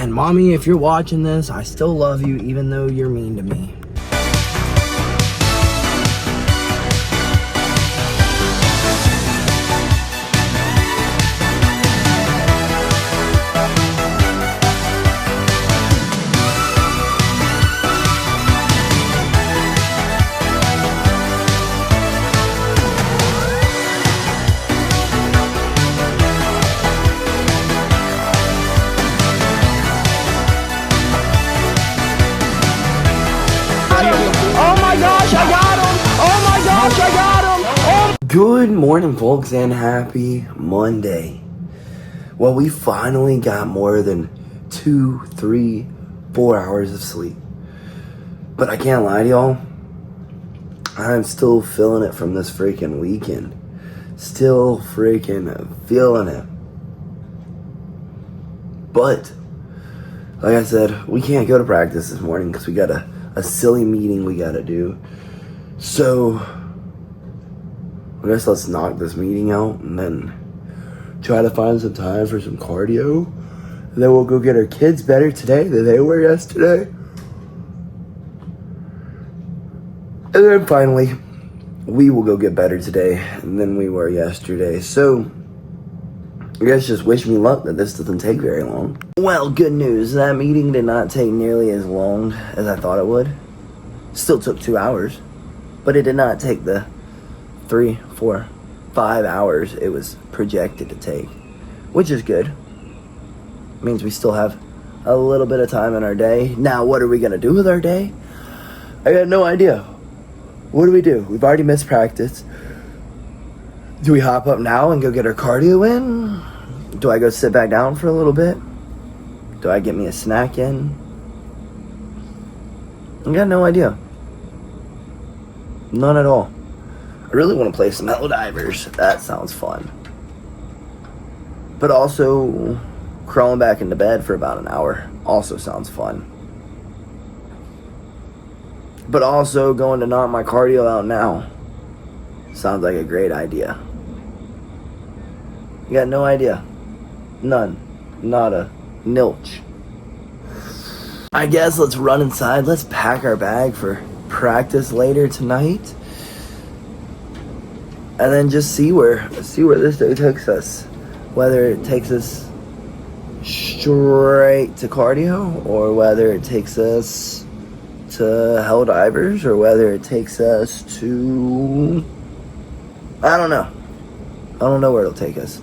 And mommy, if you're watching this, I still love you even though you're mean to me. Good morning, folks, and happy Monday. Well, we finally got more than 2, 3, 4 hours of sleep. But I can't lie to y'all, I'm still feeling it from this freaking weekend. Still freaking feeling it. But, like I said, we can't go to practice this morning because we got a silly meeting we gotta do. So I guess let's knock this meeting out and then try to find some time for some cardio. And then we'll go get our kids better today than they were yesterday. And then finally, we will go get better today than we were yesterday. So I guess just wish me luck that this doesn't take very long. Well, good news. That meeting did not take nearly as long as I thought it would. Still took 2 hours, but it did not take the 3, 4, 5 hours it was projected to take, which is good. It means we still have a little bit of time in our day. Now, what are we gonna do with our day? I got no idea. What do? We've already missed practice. Do we hop up now and go get our cardio in? Do I go sit back down for a little bit? Do I get me a snack in? I got no idea. None at all. I really want to play some Helldivers. That sounds fun. But also, crawling back into bed for about an hour also sounds fun. But also, going to knock my cardio out now sounds like a great idea. You got no idea. None. Nada. Nilch. I guess let's run inside. Let's pack our bag for practice later tonight. And then just see where this day takes us. Whether it takes us straight to cardio, or whether it takes us to Helldivers, or whether it takes us to... I don't know. I don't know where it'll take us.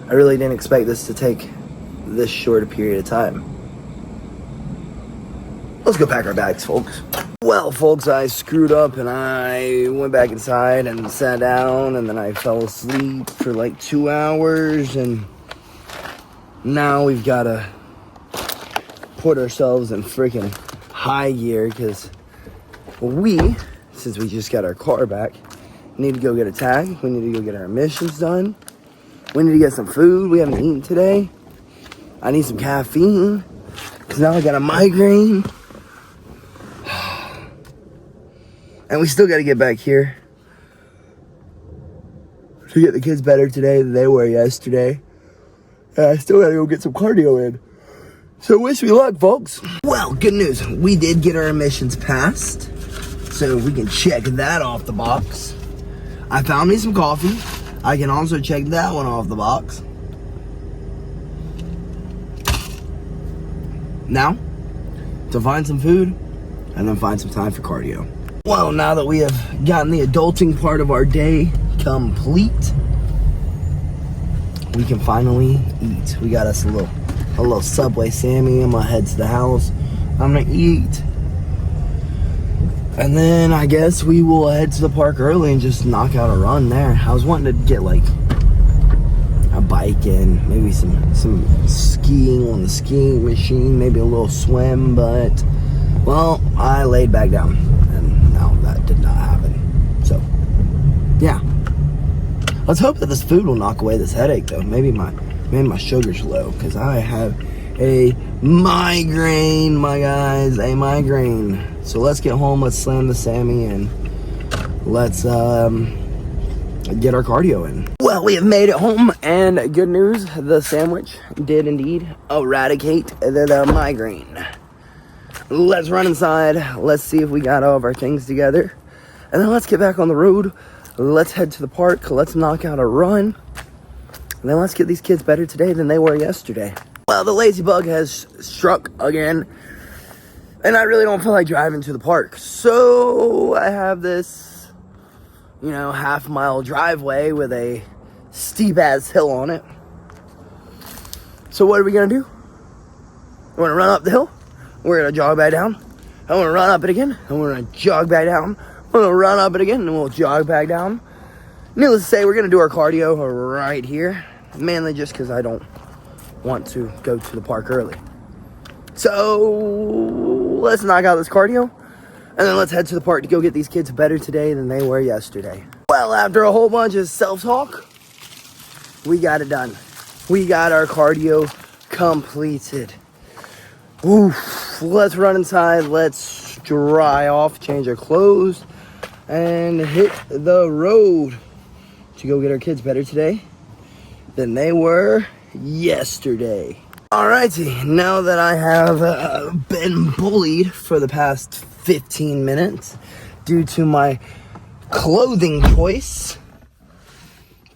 I really didn't expect this to take this short a period of time. Let's go pack our bags, folks. Well, folks, I screwed up and I went back inside and sat down, and then I fell asleep for like 2 hours, and now we've got to put ourselves in freaking high gear because since we just got our car back, need to go get a tag. We need to go get our emissions done. We need to get some food. We haven't eaten today. I need some caffeine because now I got a migraine. And we still got to get back here to get the kids better today than they were yesterday. And I still got to go get some cardio in. So wish me luck, folks. Well, good news. We did get our emissions passed, so we can check that off the box. I found me some coffee. I can also check that one off the box. Now, to find some food and then find some time for cardio. Well, now that we have gotten the adulting part of our day complete, we can finally eat. We got us a little Subway Sammy. I'm gonna head to the house. I'm gonna eat. And then I guess we will head to the park early and just knock out a run there. I was wanting to get like a bike in, maybe some skiing on the skiing machine, maybe a little swim, but well, I laid back down and now that did not happen. So yeah, let's hope that this food will knock away this headache though. Maybe my sugar's low because I have a migraine, my guys, a migraine. So let's get home, let's slam the Sammy, and let's get our cardio in. Well, we have made it home, and good news, the sandwich did indeed eradicate the migraine. Let's run inside, let's see if we got all of our things together, and then let's get back on the road. Let's head to the park, let's knock out a run, and then let's get these kids better today than they were yesterday. Well, the lazy bug has struck again, and I really don't feel like driving to the park, so I have this half-mile driveway with a steep-ass hill on it. So what are we going to do? We're going to run up the hill. We're going to jog back down. I'm going to run up it again. And we're going to jog back down. We're going to run up it again, and we'll jog back down. Needless to say, we're going to do our cardio right here. Mainly just because I don't want to go to the park early. So let's knock out this cardio. And then let's head to the park to go get these kids better today than they were yesterday. Well, after a whole bunch of self-talk, we got it done. We got our cardio completed. Oof. Let's run inside. Let's dry off, change our clothes, and hit the road to go get our kids better today than they were yesterday. Alrighty, now that I have been bullied for the past 15 minutes due to my clothing choice,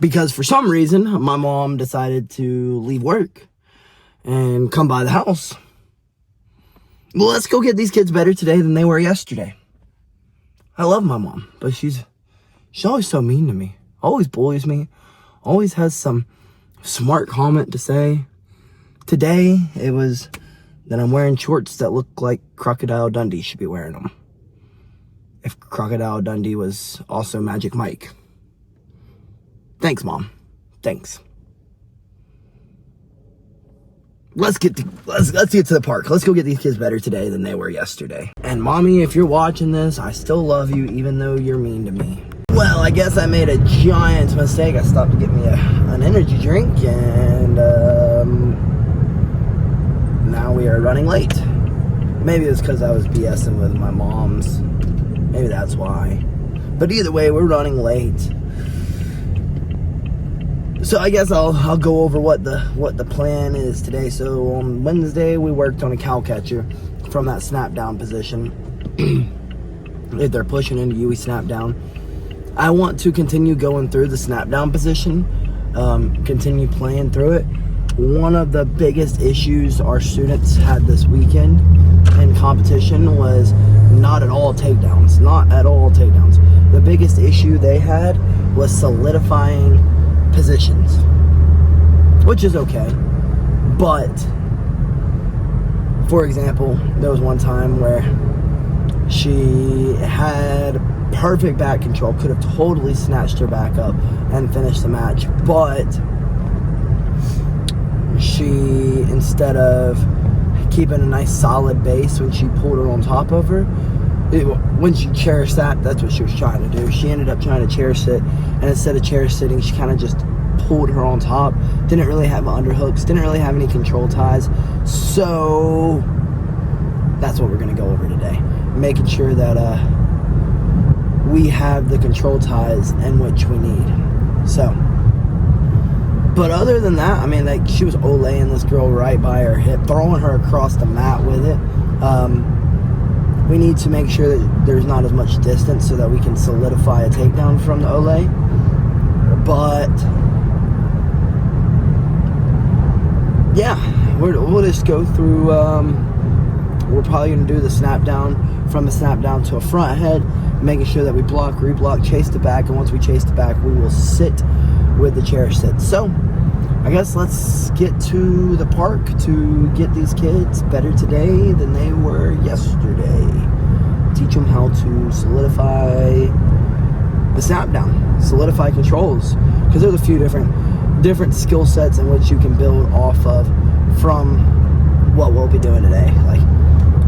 because for some reason my mom decided to leave work and come by the house. Well, let's go get these kids better today than they were yesterday. I love my mom, but she's always so mean to me, always bullies me, always has some smart comment to say. Today, it was that I'm wearing shorts that look like Crocodile Dundee should be wearing them. If Crocodile Dundee was also Magic Mike. Thanks, Mom. Thanks. Let's get to the park. Let's go get these kids better today than they were yesterday. And Mommy, if you're watching this, I still love you even though you're mean to me. Well, I guess I made a giant mistake. I stopped to get me an energy drink, and now we are running late. Maybe it's because I was BSing with my mom's. Maybe that's why. But either way, we're running late. So I guess I'll go over what the plan is today. So on Wednesday, we worked on a cow catcher from that snap down position. If they're pushing into you, we snap down. I want to continue going through the snap down position, continue playing through it. One of the biggest issues our students had this weekend in competition was not at all takedowns. Not at all takedowns. The biggest issue they had was solidifying positions, which is okay. But, for example, there was one time where she had perfect back control, could have totally snatched her back up and finished the match, but she, instead of keeping a nice solid base when she pulled her on top of her, when she chair sat, that's what she was trying to do. She ended up trying to chair sit, and instead of chair sitting, she kind of just pulled her on top. Didn't really have underhooks, didn't really have any control ties. So that's what we're going to go over today, making sure that we have the control ties in which we need. So, but other than that, I mean, like, she was olaying this girl right by her hip, throwing her across the mat with it. We need to make sure that there's not as much distance so that we can solidify a takedown from the olay. But yeah, we'll just go through. We're probably going to do the snap down, from the snap down to a front head, making sure that we block, reblock, chase the back, and once we chase the back, we will sit with the chair sit. So I guess let's get to the park to get these kids better today than they were yesterday. Teach them how to solidify the snap down, solidify controls, because there's a few different skill sets in which you can build off of from what we'll be doing today. Like,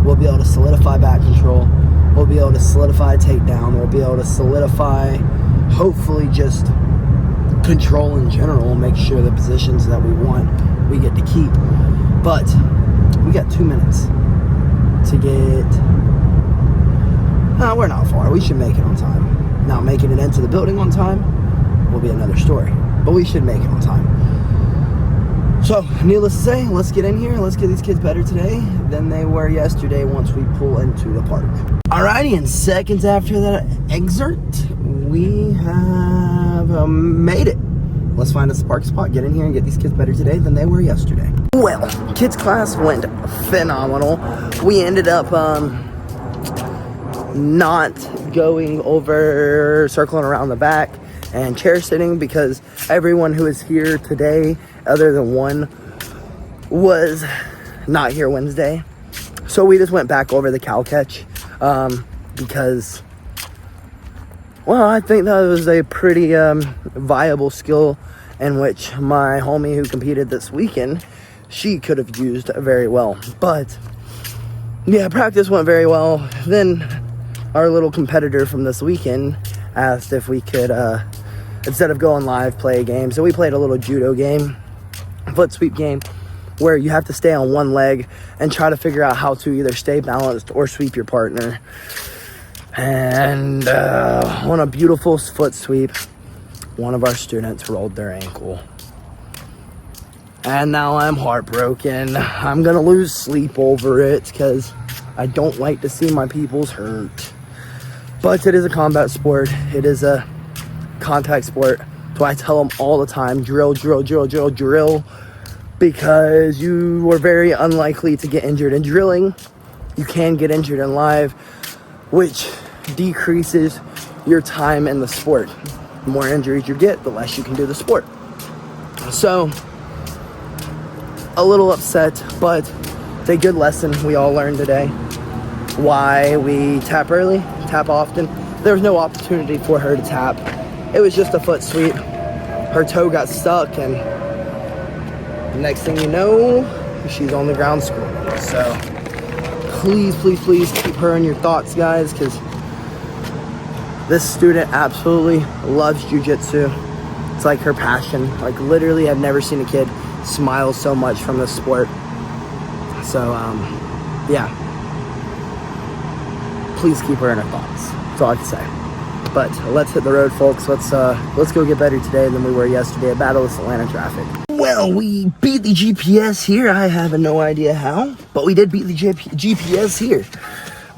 we'll be able to solidify back control, we'll be able to solidify takedown, we'll be able to solidify, hopefully, just control in general, make sure the positions that we want we get to keep. But we got 2 minutes to get, we're not far, we should make it on time. Now, making it into the building on time will be another story. but we should make it on time. So, needless to say, let's get in here. Let's get these kids better today than they were yesterday once we pull into the park. Alrighty, and seconds after that excerpt, we have made it. Let's find a spark spot, get in here, and get these kids better today than they were yesterday. Well, kids class went phenomenal. We ended up not going over, circling around the back and chair sitting because everyone who is here today, other than one, was not here Wednesday. So we just went back over the cow catch because, well, I think that was a pretty viable skill in which my homie who competed this weekend, she could have used very well. But yeah, practice went very well. Then our little competitor from this weekend asked if we could, instead of going live, play a game. So we played a little judo game, foot sweep game, where you have to stay on one leg and try to figure out how to either stay balanced or sweep your partner. And on a beautiful foot sweep, one of our students rolled their ankle. And now I'm heartbroken. I'm gonna lose sleep over it because I don't like to see my peoples hurt. But it is a combat sport. It is a contact sport. So I tell them all the time, drill, drill, drill, drill, drill. Because you are very unlikely to get injured in drilling. You can get injured in live, which decreases your time in the sport. The more injuries you get, the less you can do the sport. So, a little upset, but it's a good lesson we all learned today. Why we tap early, tap often. There was no opportunity for her to tap. It was just a foot sweep. Her toe got stuck, and the next thing you know, she's on the ground screaming. So, please, please, please keep her in your thoughts, guys, because this student absolutely loves jiu-jitsu. It's like her passion. Like, literally, I've never seen a kid smile so much from this sport. So, yeah. Please keep her in her thoughts. That's all I have to say. But let's hit the road, folks. Let's go get better today than we were yesterday at Battle of Atlanta traffic. Well, we beat the GPS here. I have no idea how, but we did beat the GPS here.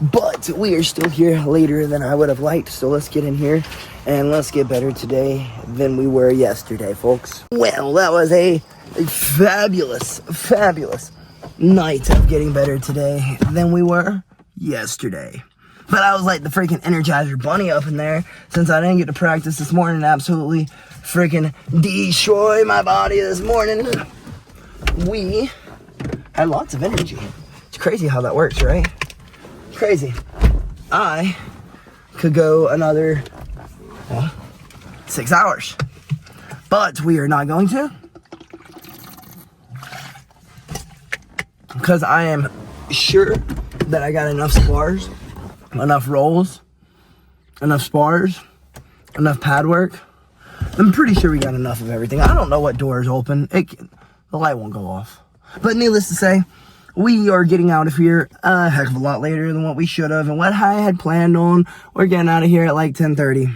But we are still here later than I would have liked, so let's get in here and let's get better today than we were yesterday, folks. Well, that was a fabulous, fabulous night of getting better today than we were yesterday. But I was like the freaking Energizer bunny up in there since I didn't get to practice this morning and absolutely freaking destroy my body this morning. We had lots of energy. It's crazy how that works, right? Crazy. I could go another 6 hours, but we are not going to, because I am sure that I got enough spars, enough rolls, enough spars, enough pad work. I'm pretty sure we got enough of everything. I don't know what door is open. The light won't go off. But needless to say, we are getting out of here a heck of a lot later than what we should have and what I had planned on. We're getting out of here at like 10:30.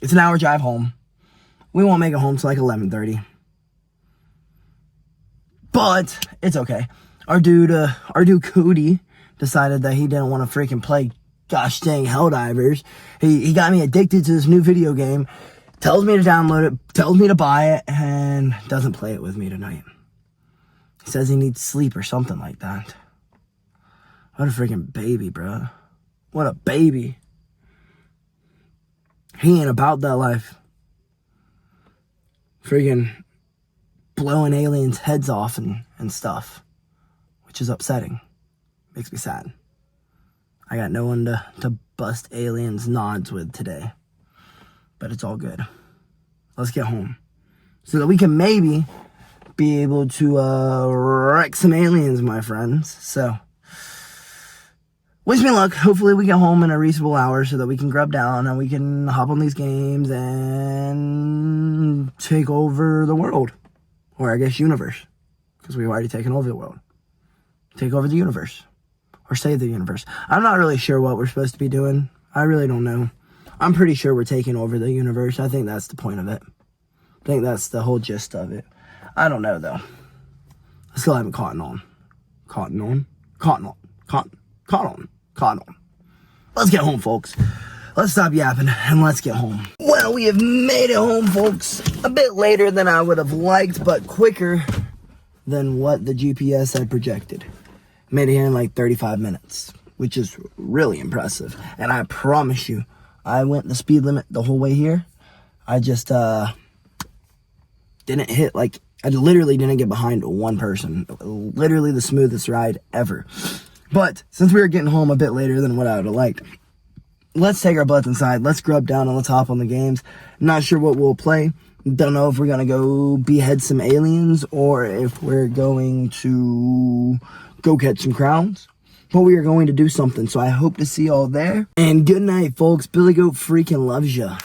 It's an hour drive home. We won't make it home till like 11:30. But it's okay. Our dude Cody decided that he didn't want to freaking play gosh dang Helldivers. He got me addicted to this new video game. Tells me to download it, tells me to buy it, and doesn't play it with me tonight. He says he needs sleep or something like that. What a freaking baby, bro. What a baby. He ain't about that life. Freaking blowing aliens' heads off and stuff. Which is upsetting. Makes me sad. I got no one to bust aliens' nods with today. But it's all good. Let's get home. So that we can maybe be able to wreck some aliens, my friends. So, wish me luck. Hopefully we get home in a reasonable hour so that we can grub down and we can hop on these games and take over the world. Or I guess universe. Because we've already taken over the world. Take over the universe. Or save the universe. I'm not really sure what we're supposed to be doing. I really don't know. I'm pretty sure we're taking over the universe. I think that's the point of it. I think that's the whole gist of it. I don't know, though. I still haven't caught on. Let's get home, folks. Let's stop yapping and let's get home. Well, we have made it home, folks. A bit later than I would have liked, but quicker than what the GPS had projected. Made it here in like 35 minutes, which is really impressive. And I promise you, I went the speed limit the whole way here. I just didn't hit, like, I literally didn't get behind one person. Literally the smoothest ride ever. But since we were getting home a bit later than what I would have liked, let's take our butts inside. Let's grub down on the top on the games. Not sure what we'll play. Don't know if we're going to go behead some aliens or if we're going to go catch some crowns. But we are going to do something, so I hope to see y'all there. And good night, folks. BillyGoat freaking loves ya.